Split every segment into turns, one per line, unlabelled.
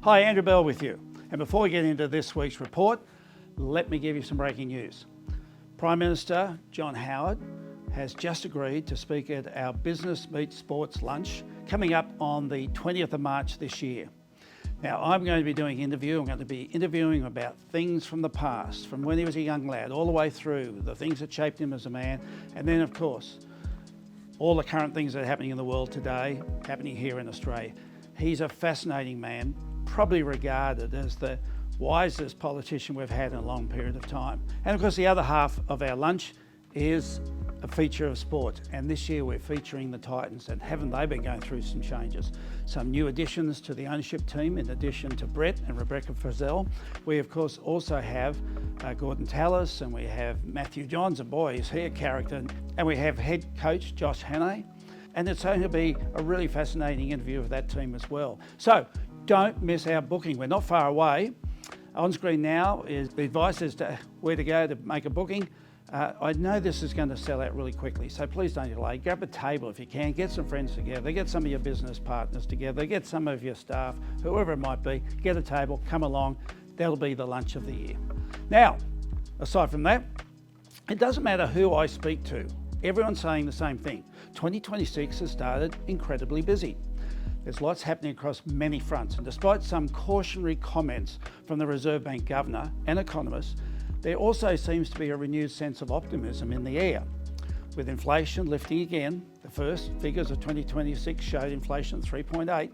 Hi, Andrew Bell with you. And before we get into this week's report, let me give you some breaking news. Prime Minister John Howard has just agreed to speak at our Business Meets Sports lunch coming up on the 20th of March this year. Now, I'm going to be doing I'm going to be interviewing about things from the past, from when he was a young lad, all the way through, the things that shaped him as a man, and then, of course, all the current things that are happening in the world today, happening here in Australia. He's a fascinating man, probably regarded as the wisest politician we've had in a long period of time. And of course, the other half of our lunch is a feature of sport. And this year we're featuring the Titans, and haven't they been going through some changes? Some new additions to the ownership team, in addition to Brett and Rebecca Frizzell. We of course also have Gordon Tallis, and we have Matthew Johns, and boy, is he a character. And we have head coach Josh Hannay. And it's going to be a really fascinating interview of that team as well. So don't miss our booking. We're not far away. On screen now is the advice as to where to go to make a booking. I know this is going to sell out really quickly, so please don't delay. Grab a table if you can, get some friends together, get some of your business partners together, get some of your staff, whoever it might be, get a table, come along. That'll be the lunch of the year. Now, aside from that, it doesn't matter who I speak to. Everyone's saying the same thing. 2026 has started incredibly busy. There's lots happening across many fronts, and despite some cautionary comments from the Reserve Bank Governor and economists, there also seems to be a renewed sense of optimism in the air. With inflation lifting again, the first figures of 2026 showed inflation at 3.8.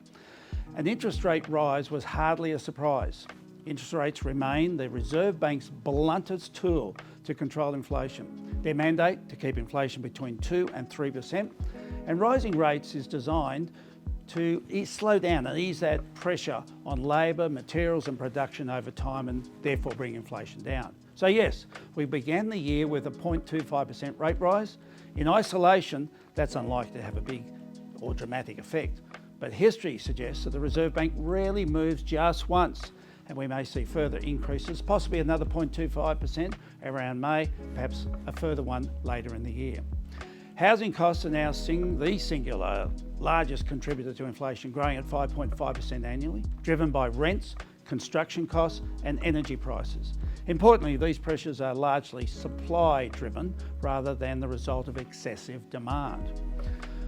An interest rate rise was hardly a surprise. Interest rates remain the Reserve Bank's bluntest tool to control inflation. Their mandate to keep inflation between 2 and 3%, and rising rates is designed to slow down and ease that pressure on labour, materials and production over time, and therefore bring inflation down. So yes, we began the year with a 0.25% rate rise. In isolation, that's unlikely to have a big or dramatic effect. But history suggests that the Reserve Bank rarely moves just once, and we may see further increases, possibly another 0.25% around May, perhaps a further one later in the year. Housing costs are now the singular largest contributor to inflation, growing at 5.5% annually, driven by rents, construction costs and energy prices. Importantly, these pressures are largely supply-driven rather than the result of excessive demand.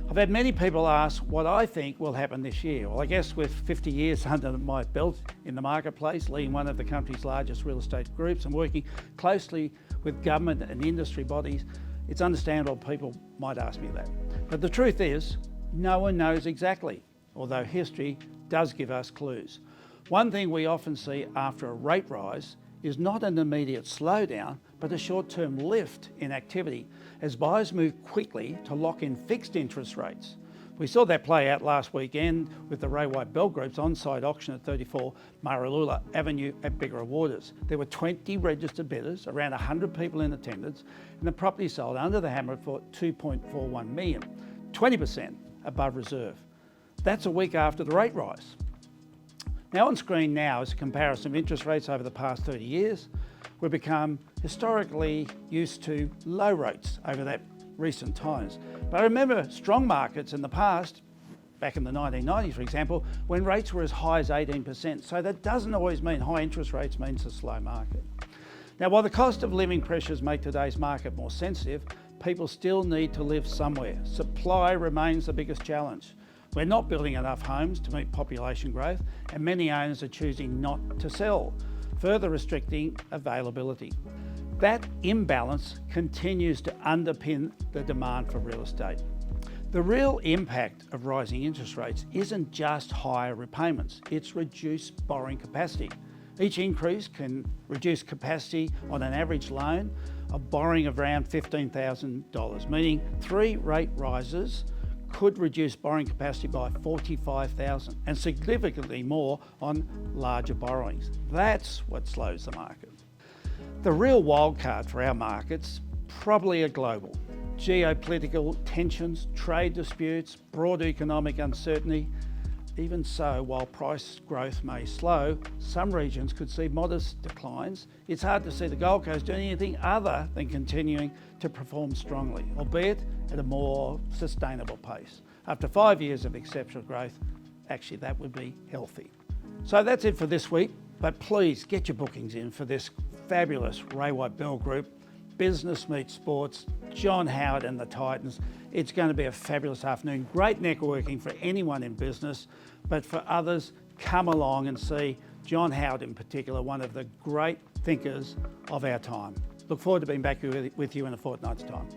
I've had many people ask what I think will happen this year. Well, I guess with 50 years under my belt in the marketplace, leading one of the country's largest real estate groups and working closely with government and industry bodies, it's understandable people might ask me that. But the truth is, no one knows exactly, although history does give us clues. One thing we often see after a rate rise is not an immediate slowdown, but a short-term lift in activity as buyers move quickly to lock in fixed interest rates. We saw that play out last weekend with the Ray White Bell Group's on-site auction at 34 Maralula Avenue at Bigger Waters. There were 20 registered bidders, around 100 people in attendance, and the property sold under the hammer for $2.41 million, 20% above reserve. That's a week after the rate rise. Now on screen now is a comparison of interest rates over the past 30 years. We've become historically used to low rates over that recent times. But I remember strong markets in the past, back in the 1990s, for example, when rates were as high as 18%. So that doesn't always mean high interest rates means a slow market. Now, while the cost of living pressures make today's market more sensitive, people still need to live somewhere. Supply remains the biggest challenge. We're not building enough homes to meet population growth, and many owners are choosing not to sell, further restricting availability. That imbalance continues to underpin the demand for real estate. The real impact of rising interest rates isn't just higher repayments, it's reduced borrowing capacity. Each increase can reduce capacity on an average loan of borrowing of around $15,000, meaning 3 rate rises could reduce borrowing capacity by $45,000 and significantly more on larger borrowings. That's what slows the market. The real wildcard for our markets probably are global. Geopolitical tensions, trade disputes, broad economic uncertainty. Even so, while price growth may slow, some regions could see modest declines. It's hard to see the Gold Coast doing anything other than continuing to perform strongly, albeit at a more sustainable pace. After 5 years of exceptional growth, actually that would be healthy. So that's it for this week, but please get your bookings in for this fabulous Ray White Bell Group, Business Meets Sports, John Howard and the Titans. It's going to be a fabulous afternoon. Great networking for anyone in business, but for others, come along and see John Howard in particular, one of the great thinkers of our time. Look forward to being back with you in a fortnight's time.